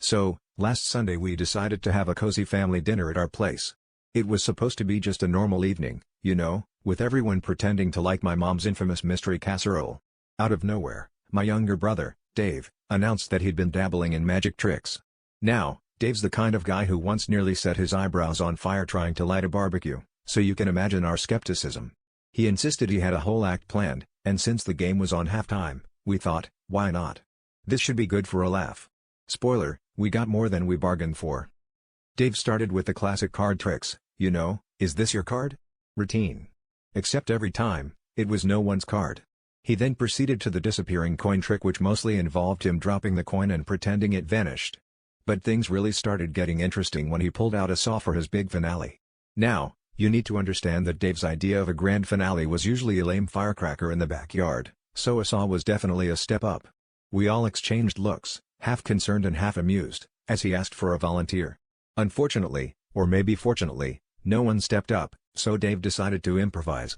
So, last Sunday we decided to have a cozy family dinner at our place. It was supposed to be just a normal evening, with everyone pretending to like my mom's infamous mystery casserole. Out of nowhere, my younger brother, Dave, announced that he'd been dabbling in magic tricks. Now, Dave's the kind of guy who once nearly set his eyebrows on fire trying to light a barbecue, so you can imagine our skepticism. He insisted he had a whole act planned, and since the game was on halftime, we thought, why not? This should be good for a laugh. Spoiler, we got more than we bargained for. Dave started with the classic card tricks, is this your card? Routine. Except every time, it was no one's card. He then proceeded to the disappearing coin trick, which mostly involved him dropping the coin and pretending it vanished. But things really started getting interesting when he pulled out a saw for his big finale. Now, you need to understand that Dave's idea of a grand finale was usually a lame firecracker in the backyard, so a saw was definitely a step up. We all exchanged looks, half concerned and half amused, as he asked for a volunteer. Unfortunately, or maybe fortunately, no one stepped up, so Dave decided to improvise.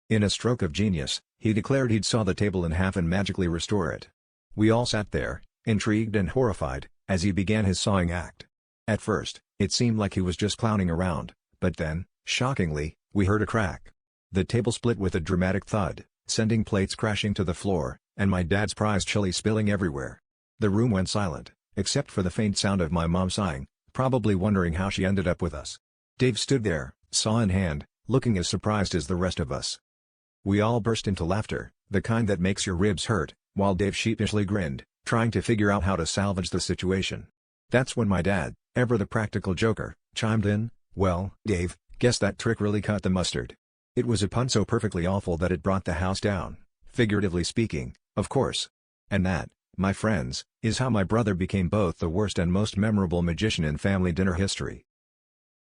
In a stroke of genius, he declared he'd saw the table in half and magically restore it. We all sat there, intrigued and horrified, as he began his sawing act. At first, it seemed like he was just clowning around, but then, shockingly, we heard a crack. The table split with a dramatic thud, sending plates crashing to the floor, and my dad's prized chili spilling everywhere. The room went silent, except for the faint sound of my mom sighing, probably wondering how she ended up with us. Dave stood there, saw in hand, looking as surprised as the rest of us. We all burst into laughter, the kind that makes your ribs hurt, while Dave sheepishly grinned, trying to figure out how to salvage the situation. That's when my dad, ever the practical joker, chimed in, "Well, Dave, guess that trick really cut the mustard." It was a pun so perfectly awful that it brought the house down, figuratively speaking, of course. And that, my friends, is how my brother became both the worst and most memorable magician in family dinner history.